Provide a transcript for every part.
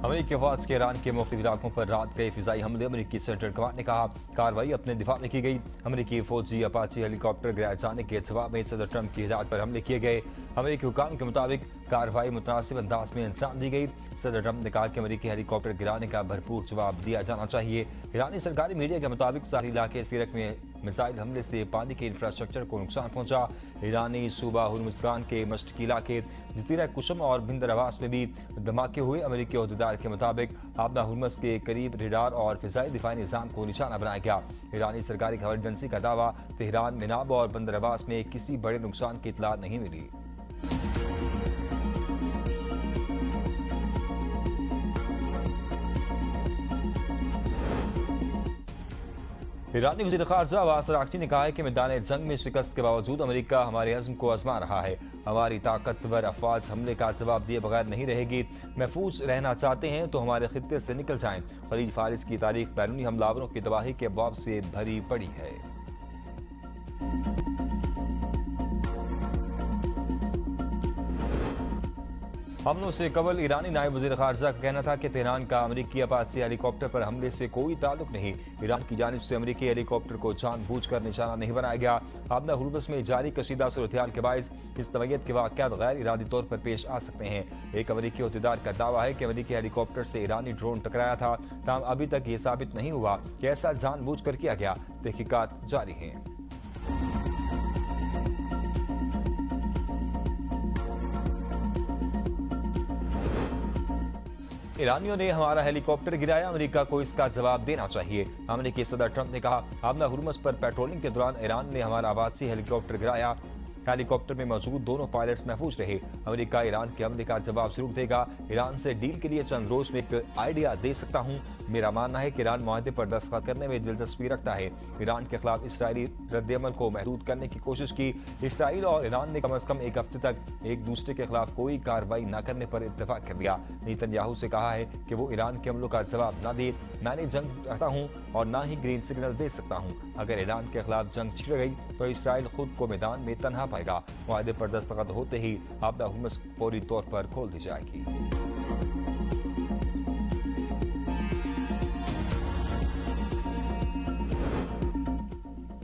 अमेरिकी अफवाज के ईरान के मुख्तलिफ इलाकों पर रात गए फिजाई हमले। अमेरिकी सेंट्रल कमांड ने कहा कार्रवाई अपने दिफा में की गई। अमेरिकी फौजी अपाची हेलीकॉप्टर गिराए जाने के जवाब में सदर ट्रंप की हिदायत पर हमले किए गए। अमेरिकी हुकाम के मुताबिक कार्रवाई मुतनासिब अंदाज में अंजाम दी गई। सदर ट्रंप ने कहा कि अमेरिकी हेलीकॉप्टर गिराने का भरपूर जवाब दिया जाना चाहिए। ईरानी सरकारी मीडिया के मुताबिक सारी इलाके सीरक में मिसाइल हमले से पानी के इंफ्रास्ट्रक्चर को नुकसान पहुंचा। ईरानी सूबा हुर्मुज़गान के मशरकी इलाके जजीरा कुशम और बिंदर अब्बास में भी धमाके हुए। अमेरिकी अहदेदार के मुताबिक आबना हुर्मुज़ के करीब रडार और फिजाई दिफाई निज़ाम को निशाना बनाया गया। ईरानी सरकारी खबर एजेंसी का दावा, तेहरान, मिनाब और बंदर अब्बास में किसी बड़े नुकसान की इतला नहीं मिली। ईरानी वज़ीर ख़ारजा अब्बास अराग़ची ने कहा है कि मैदान जंग में शिकस्त के बावजूद अमेरिका हमारे अज़्म को आज़मा रहा है। हमारी ताकतवर अफ़वाज हमले का जवाब दिए बगैर नहीं रहेगी। महफूज रहना चाहते हैं तो हमारे खित्ते से निकल जाएं। खलीज फारिस की तारीख बैरूनी हमलावरों की तबाही के अबवाब से भरी पड़ी है। हमलों से कबल ईरानी नायब वज़ीर ख़ारजा का कहना था कि तेहरान का अमेरिकी अपाची हेलीकॉप्टर पर हमले से कोई ताल्लुक नहीं। ईरान की जानिब से अमेरिकी हेलीकॉप्टर को जानबूझकर निशाना नहीं बनाया गया। आबना हुर्मुज़ में जारी कशीदा सूरत-ए-हाल के बायस इस नौइयत के वाक़यात गैर इरादी तौर पर पेश आ सकते हैं। एक अमेरिकी अहदेदार का दावा है कि अमेरिकी हेलीकॉप्टर से ईरानी ड्रोन टकराया था। ताहम अभी तक ये साबित नहीं हुआ कि ऐसा जानबूझकर किया गया। तहकीकात जारी हैं। ईरानियों ने हमारा हेलीकॉप्टर गिराया, अमेरिका को इसका जवाब देना चाहिए। अमेरिकी सदर ट्रंप ने कहा आबना हुर्मुज़ पर पेट्रोलिंग के दौरान ईरान ने हमारा आबादी हेलीकॉप्टर गिराया। हेलीकॉप्टर में मौजूद दोनों पायलट्स महफूज रहे। अमेरिका ईरान के हमले का जवाब जरूर देगा। ईरान से डील के लिए चंद रोज में एक आइडिया दे सकता हूँ। मेरा मानना है कि ईरान माहदे पर दस्तखत करने में दिलचस्पी रखता है। ईरान के खिलाफ इसराइली रद्दअमल को महदूद करने की कोशिश की। इसराइल और ईरान ने कम अज कम एक हफ्ते तक एक दूसरे के खिलाफ कोई कार्रवाई न करने पर इत्तेफाक कर लिया। नेतन्याहू से कहा है कि वो ईरान के हमलों का जवाब न दे। मैं जंग चाहता हूँ और न ही ग्रीन सिग्नल दे सकता हूँ। अगर ईरान के खिलाफ जंग छिड़ गई तो इसराइल खुद को मैदान में तनहा पाएगा। मुआहदे पर दस्तखत होते ही आबना हुर्मुज़ फौरी तौर पर खोल दी जाएगी।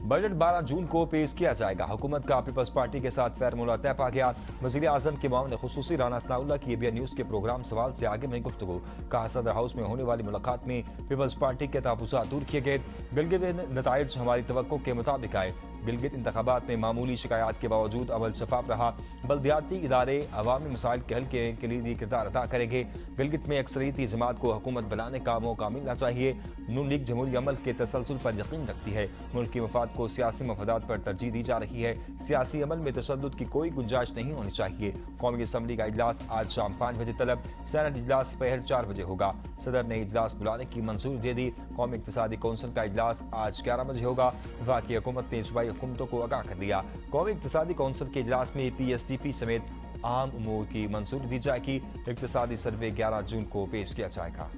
बजट 12 जून को पेश किया जाएगा। हुकूमत का पीपल्स पार्टी के साथ फार्मूला तय पा गया। वज़ीर आज़म के मामले खुसूसी राना सनाउल्लाह की एबीएन न्यूज़ के प्रोग्राम सवाल से आगे में गुफ्तगू। कहा सदर हाउस में होने वाली मुलाकात में पीपल्स पार्टी के तहफ़्फ़ुज़ात दूर किए गए। गिलगित नताइज हमारी तवक्को के मुताबिक आए। गिलगित इंतखाबात में मामूली शिकायत के बावजूद अमल शफाफ रहा। बल्दियाती इदारे अवामी मसाइल के हल के कलीदी किरदार अदा करेंगे। गिलगित में अक्सरियती जमात को हुकूमत बनाने का मौका मिलना चाहिए। नून लीग जमहूरी अमल के तसलसल पर यकीन रखती है। मुल्क की मफाद को सियासी मफादात पर तरजीह दी जा रही है। सियासी अमल में तशद्दुद की कोई गुंजाइश नहीं होनी चाहिए। कौमी असम्बली का इजलास आज शाम 5 बजे तलब। सेनेट इजलास पहर 4 बजे होगा। सदर ने इजलास बुलाने की मंजूरी दे दी। कौमी इक्तिसादी कौंसिल का इजलास आज 11 बजे होगा। वफाकी हुकूमत ने सूबाई हुकूमतों को आगाह कर दिया। कौमी इक्तिसादी कौंसिल के इजलास में पीएसडीपी समेत आम उमूर की मंजूरी दी जाएगी। इक्तिसादी सर्वे 11 जून को पेश किया जाएगा।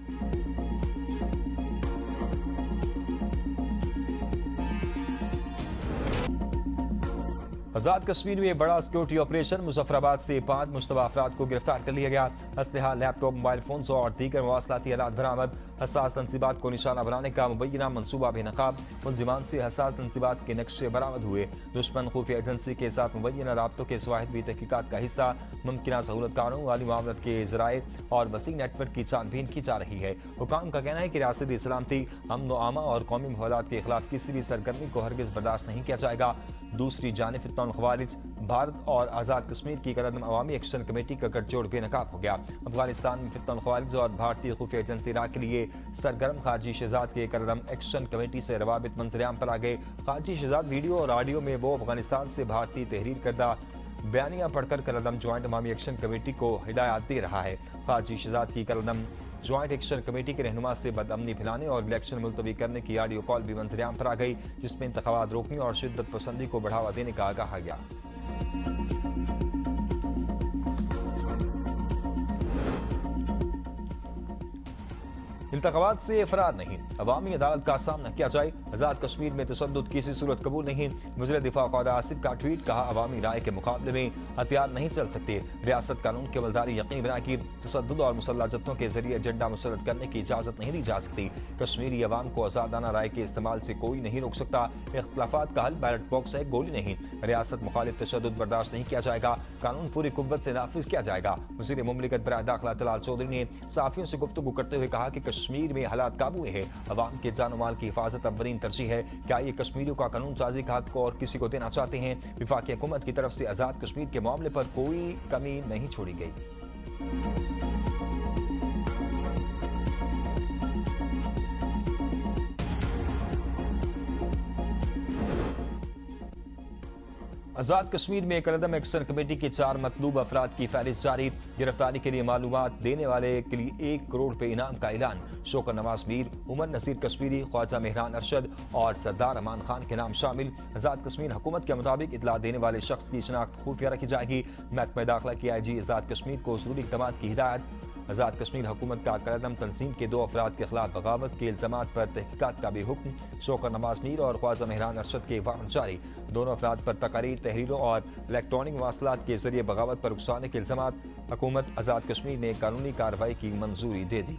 आजाद कश्मीर में बड़ा सिक्योरिटी ऑपरेशन। मुजफ्फराबाद से 5 मुश्तबा अफराद को गिरफ्तार कर लिया गया। असलहा, लैपटॉप, मोबाइल फोन और दीगर मवासलाती आलात बरामद। हसास तनसीबात को निशाना बनाने का मुबैना मनसूबा बेनकाब। मुलजिमान से हसास तनसीबात के नक्शे बरामद हुए। दुश्मन खुफिया एजेंसी के साथ मुबैना राब्तों के शवाहिद भी तहकीकात का हिस्सा। मुमकिन सहूलतकारों वाली मामलत के जराए और वसी नेटवर्क की छानबीन की जा रही है। हुकाम का कहना है कि रियासती सलामती, अमन व आमा और कौमी मफादात के खिलाफ किसी भी सरगर्मी को हरगिज बर्दाश्त नहीं किया जाएगा। दूसरी जानिब फितनल खवारिज, भारत और आज़ाद कश्मीर की कदम अवामी एक्शन कमेटी का गठजोड़ बेनकाब हो गया। अफगानिस्तान में फितनल खवारिज और भारतीय खुफिया एजेंसी इराक के लिए सरगर्म खारजी शहजाद के कदम एक्शन कमेटी से रवाबित मंजरेआम पर आ गए। खारजी शहजाद वीडियो और ऑडियो में वो अफगानिस्तान से भारतीय तहरीर करदा बयानिया पढ़कर कलदम ज्वाइंट अवामी एक्शन कमेटी को हिदायत दे रहा है। खारजी शहजाद की कलदम ज्वाइंट एक्शन कमेटी के रहनुमा से बदअमनी फैलाने और इलेक्शन मुलतवी करने की ऑडियो कॉल भी मंजरेआम पर आ गई, जिसमें इंतखाबात रोकने और शिद्दत पसंदी को बढ़ावा देने का कहा गया। इंतखाबात से फरार नहीं, अवामी अदालत का सामना किया जाए। आजाद कश्मीर में तशद्दुद किसी सूरत कबूल नहीं। वज़ीर दिफा ख्वाजा आसिफ का ट्वीट, कहा अवामी राय के मुकाबले में हथियार नहीं चल सकते। रियासत कानून की अमलदारी यकीनी बना कि तशद्दुद और मुसल्लह जत्थों के जरिए एजेंडा मुसल्लत करने की इजाजत नहीं दी जा सकती। कश्मीरी अवाम को आजादाना राय के इस्तेमाल से कोई नहीं रोक सकता। इख्तलाफात का हल बैलेट बॉक्स है, गोली नहीं। रियासत मुखालिफ तशद्दुद बर्दाश्त नहीं किया जाएगा। कानून पूरी कुव्वत से नाफिज किया जाएगा। वज़ीर मुमलिकत बराए दाखिला तलाल चौधरी ने सहाफियों से गुफ्तगू करते हुए कहा कि कश्मीर में हालात काबू में है। अवाम के जान माल की हिफाजत अव्वलीन तरजीह है। क्या ये कश्मीरियों का कानून साजी का हक और किसी को देना चाहते हैं? विफाकी हुकूमत की तरफ से आजाद कश्मीर के मामले पर कोई कमी नहीं छोड़ी गई। आजाद कश्मीर में कलदम एक्शन कमेटी की 4 मतलूब अफराद की फहरिस्त जारी। गिरफ्तारी के लिए मालूमात देने वाले के लिए 1 करोड़ रुपए इनाम का ऐलान। शौकत नवाज मीर, उमर नसीर कश्मीरी, ख्वाजा मेहरान अरशद और सरदार अमान खान के नाम शामिल। आजाद कश्मीर हुकूमत के मुताबिक इतला देने वाले शख्स की शनाख्त खुफिया रखी जाएगी। महकमा दाखिला की IG आजाद कश्मीर को जरूरी इक़दाम की हिदायत। आजाद कश्मीर हुकूमत का कलदम तंजीम के 2 अफराद के खिलाफ बगावत के इल्जामात पर तहकीकात का भी हुक्म। शौकत नवाज मीर और ख्वाजा मेहरान अरशद के वारंट जारी। दोनों अफराद पर तकारीर, तहरीरों और इलेक्ट्रॉनिक मवासलात के जरिए बगावत पर उकसाने के इल्जामात। हुकूमत आजाद कश्मीर ने कानूनी कार्रवाई की मंजूरी दे दी।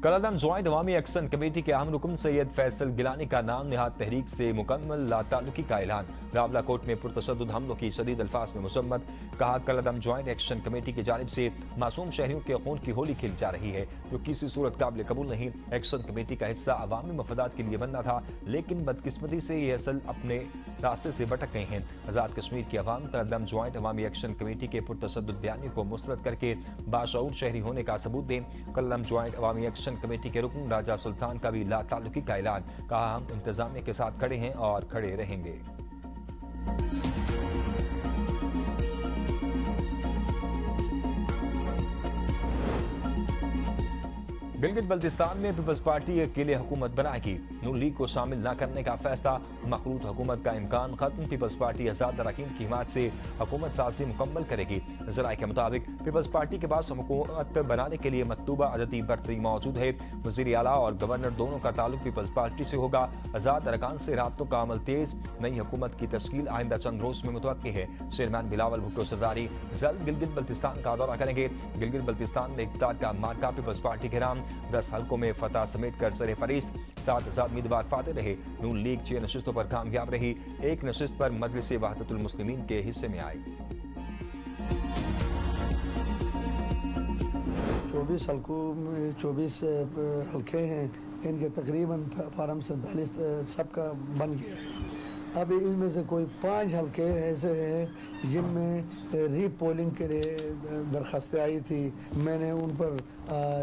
कलदम ज्वाइंट अवामी एक्शन कमेटी के अहम रुकन सैयद फैसल गिलानी का नाम निहाद तहरीक से मुकम्मल लाताल्लुकी का ऐलान। रावला कोर्ट में पुरतशद्दुद हमलों की शदीद अल्फाज में मुसम्मत। कहा कलदम ज्वाइंट एक्शन कमेटी की जानिब से मासूम शहरियों के खून की होली खेली जा रही है, जो किसी सूरत काबिल कबूल नहीं। एक्शन कमेटी का हिस्सा अवामी मफादात के लिए बनना था, लेकिन बदकिस्मती से ये असल अपने रास्ते से भटक गए हैं। आजाद कश्मीर के अवाम कलदम ज्वाइंट अवामी एक्शन कमेटी के पुरतशद्दुद बयानी को मुस्तरद करके बाशऊर शहरी होने का सबूत दें। कलदम ज्वाइंट अवामी एक्शन कमेटी के रुकन राजा सुल्तान का भी लाताल्लुकी का ऐलान। कहा हम इंतजामिया के साथ खड़े हैं और खड़े रहेंगे। गिलगित बल्तिस्तान में पीपल्स पार्टी अकेले हुकूमत बनाएगी। नून लीग को शामिल न करने का फैसला। मखलूत हुकूमत का इम्कान खत्म। पीपल्स पार्टी आजाद अरकान की हिमायत से हुकूमत साजी मुकम्मल करेगी। जराये के मुताबिक पीपल्स पार्टी के पास हुकूमत बनाने के लिए मतलूबा अददी बर्तरी मौजूद है। वज़ीर आला और गवर्नर दोनों का ताल्लुक पीपल्स पार्टी से होगा। आजाद अरकान से राब्तों का अमल तेज। नई हुकूमत की तश्कील आइंदा चंद रोज में मुतवक्की है। चेयरमैन बिलावल भुट्टो सरदारी जल्द गिलगित बल्तिस्तान का दौरा करेंगे। गिलगित बल्तिस्तान में इक़्तिदार का मार्का पीपल्स पार्टी के नाम। 10 हल्कों में फतह समेट कर सरे फरीस्त। 7 आजाद उम्मीदवार फाते रहे। नून लीग 6 नशिस्तों पर कामयाब रही। 1 नशिस्त पर मजलिस वहदतुल मुस्लिमीन के हिस्से में आई। 24 हल्कों में 24 हल्के हैं। इनके तकरीबन फार्म 47 सबका बन गया है। अब इनमें से कोई 5 हल्के ऐसे हैं जिनमें रीपोलिंग के लिए दरखास्तें आई थी। मैंने उन पर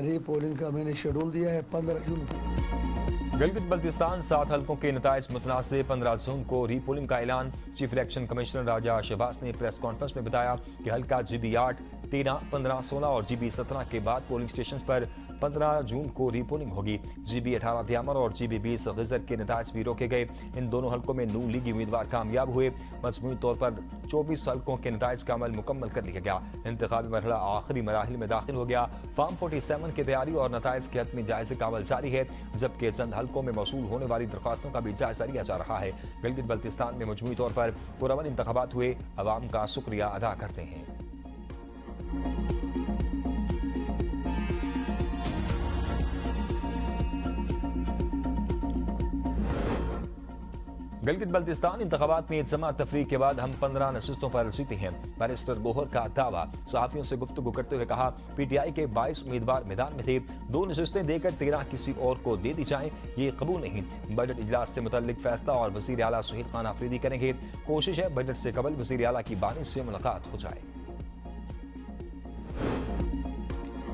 रीपोलिंग का मैंने शेड्यूल दिया है 15 जून को। गिलगित बल्तिस्तान 7 हल्कों के नताइज मुतनासिब। 15 जून को रीपोलिंग का ऐलान। चीफ इलेक्शन कमिश्नर राजा शहबाज ने प्रेस कॉन्फ्रेंस में बताया कि हल्का GB 8, 13, 15, 16 और GB 17 के बाद पोलिंग स्टेशन पर 15 जून को रीपोलिंग होगी। GB 18 ध्यामर और GB 20 गिजर के नताइज भी रोके गए। इन दोनों हल्कों में नून लीगी उम्मीदवार कामयाब हुए। मजमूई तौर पर 24 हल्कों के नताइज का अमल मुकम्मल कर लिया गया। इंतखाबी मरहला आखिरी मराहिल में दाखिल हो गया। फॉर्म 47 की तैयारी और नताइज के हद में जायजे का अमल जारी है, जबकि चंद हल्कों में मौसूल होने वाली दरख्वास्तों का भी जायजा लिया जा रहा है। गिलगित बल्तिस्तान में मजमूई तौर पर पुरअमन इंतखाबात हुए। अवाम का शुक्रिया अदा करते हैं। गिलगित बल्तिस्तान इंतखाबात में इज्तिमा तफरीक के बाद हम 15 नशिस्तों पर जीते हैं। बैरिस्टर गोहर का दावा। सहाफियों से गुफ्तगू करते हुए कहा PTI के 22 उम्मीदवार मैदान में थे। 2 नशिस्तें देकर 13 किसी और को दे दी जाएं, ये कबूल नहीं। बजट इजलास से मुतल्लिक फैसला और वज़ीर आला सुहेल खान आफरीदी करेंगे। कोशिश है बजट से कबल वज़ीर आला की बानी से मुलाकात हो जाए।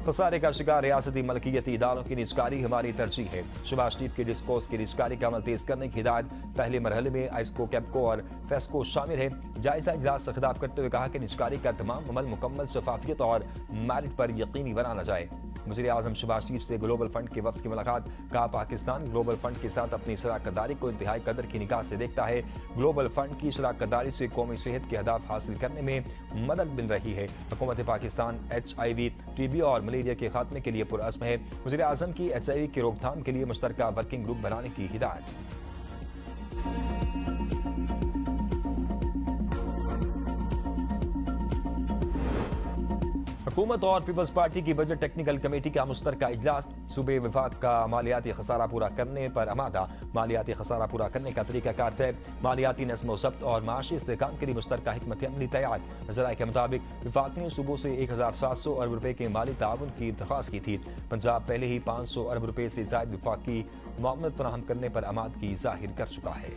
खसारे का शिकार रियासती मलकियती इदारों की निजकारी हमारी तरजीह है। शहबाज शरीफ की डिस्कोर्स की निजकारी का अमल तेज करने की हिदायत। पहले मरहले में आइस्को, कैप्को और फेस्को शामिल है। जायजा इजलास से खिताब करते हुए कहा कि निजकारी का तमाम अमल मुकम्मल शफाफियत और मेरिट पर यकीनी बनाना जाए। वज़ीर आज़म शहबाज शरीफ से ग्लोबल फंड के वफ्द की मुलाकात। कहा, पाकिस्तान ग्लोबल फंड के साथ अपनी शराकतदारी को इंतहाई कदर की निगाह से देखता है। ग्लोबल फंड की शराकतदारी से कौमी सेहत के अहदाफ हासिल करने में मदद मिल रही है। हुकूमत पाकिस्तान HIV, TB और मलेरिया के खात्मे के लिए पुरअज़्म है। वज़ीर आज़म की HIV की रोकथाम के लिए मुश्तरका वर्किंग ग्रुप बनाने की हिदायत। हुकूमत और पीपल्स पार्टी की बजट टेक्निकल कमेटी का मुश्तरका इजलास। सूबे विभाग का मालियाती खसारा पूरा करने पर आमादा। मालियाती खसारा पूरा करने का तरीकाकार तय। मालियाती नज़्म व ज़ब्त और माशी इस्तेहकाम के लिए मुश्तरका हिकमत अमली तैयार। ज़राए के मुताबिक विफाक ने सूबों से 1700 अरब रुपए के माली ताउन की दरख्वास्त की थी। पंजाब पहले ही 500 अरब रुपए से ज़ायद विफाकी मुआवनत फराहम करने पर आमादगी जाहिर कर चुका है।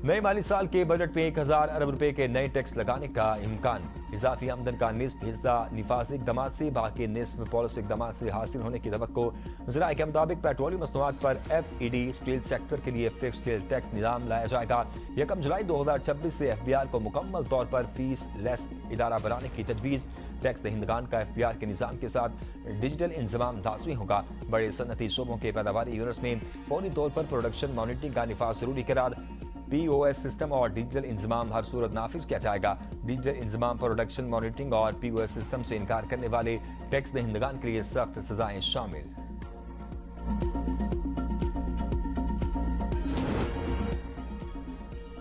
नए माली साल के बजट में 1000 अरब रुपए के नए टैक्स लगाने का इम्कान। इजाफी आमदन का निस्फ हिस्सा निफाजी इक़दामात से, बाकी निस्फ पॉलिसी इक़दामात से हासिल होने की तवक्को। ज़राए के मुताबिक पेट्रोलियम मसनूआत पर FED स्टील सेक्टर के लिए फिक्स सेल टैक्स निज़ाम लाया जाएगा। 1 जुलाई 2026 से FBR को मुकम्मल तौर पर फीस लेस इदारा बनाने की तजवीज़। टैक्स दहिंदगान का FBR के निज़ाम के साथ डिजिटल इंतजाम लाज़मी होगा। बड़े सनती शोबों के पैदावारी यूनिट्स में फौरी तौर पर प्रोडक्शन मॉनिटरिंग का निफाज जरूरी करार। POS सिस्टम और डिजिटल इंतजाम हर सूरत नाफिज किया जाएगा। डिजिटल इंतजाम, प्रोडक्शन मॉनिटरिंग और POS सिस्टम से इनकार करने वाले टैक्स दहिंदगान के लिए सख्त सजाएं शामिल।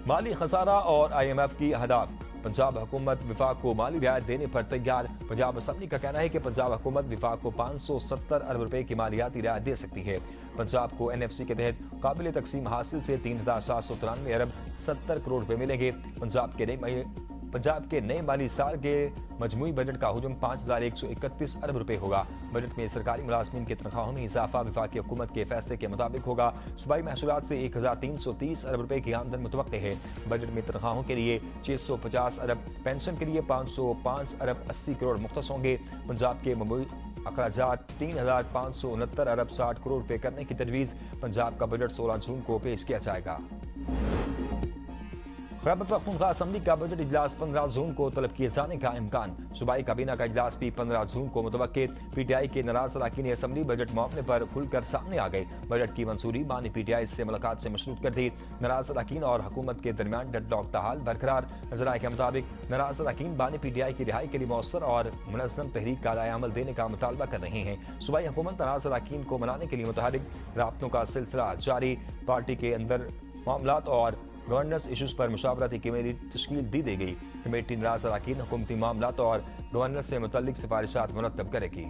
माली खसारा और IMF की अहदाफ। पंजाब हुकूमत विफाक को माली रियायत देने पर तैयार। पंजाब असम्बली का कहना है कि पंजाब हुकूमत विफाक को 570 अरब रुपए की मालियाती रियायत दे सकती है। पंजाब को NFC के तहत काबिल तकसीम हासिल से 3793 अरब 70 करोड़ रुपए मिलेंगे। पंजाब के नए माली साल के मजमूई बजट का हुजूम 5131 अरब रुपए होगा। बजट में सरकारी मुलाजमीन की तनख्वाहों में इजाफा वफाकी हुकूमत के फैसले के मुताबिक होगा। सूबाई महसूलात से 1330 अरब रुपए की आमदन मुतवक्के है। बजट में तनख्वाहों के लिए 650 अरब, पेंशन के लिए 505 अरब 80 करोड़ मुख्तस होंगे। पंजाब के ममूली अखराजात 3569 अरब 60 करोड़ रुपए करने की तजवीज़। पंजाब का बजट 16 जून को पेश किया जाएगा। खैबर पख्तूनख्वा असम्बली का बजट इजलास 15 जून को तलब किए जाने का इम्कान। सूबाई काबीना का इजलास भी 15 जून को मुतवक्के। PTI के नाराज अरकान असम्बली बजट मामले पर खुलकर सामने आ गए। बजट की मंजूरी बानी PTI से मुलाकात से मशरूत कर दी। नाराज अरकान और हुकूमत के दरमियान डेडलॉक ताहाल बरकरार। ज़राए के मुताबिक नाराज अरकान बानी PTI की रिहाई के लिए मौसर और मुनज़्ज़म तहरीक का अमल देने का मुतालबा कर रहे हैं। सूबाई हुकूमत नाराज अरकान को मनाने के लिए मुतहरिक। राब्तों का सिलसिला जारी। पार्टी के अंदर मामलात और गवर्नेंस इशूज़ पर मुशावरती कमेटी तश्कील दी गई। कमेटी नाराज अरकान, हुकूमती मामलात और गवर्नेंस से मुतल्लिक सिफारिशात मुरतब करेगी।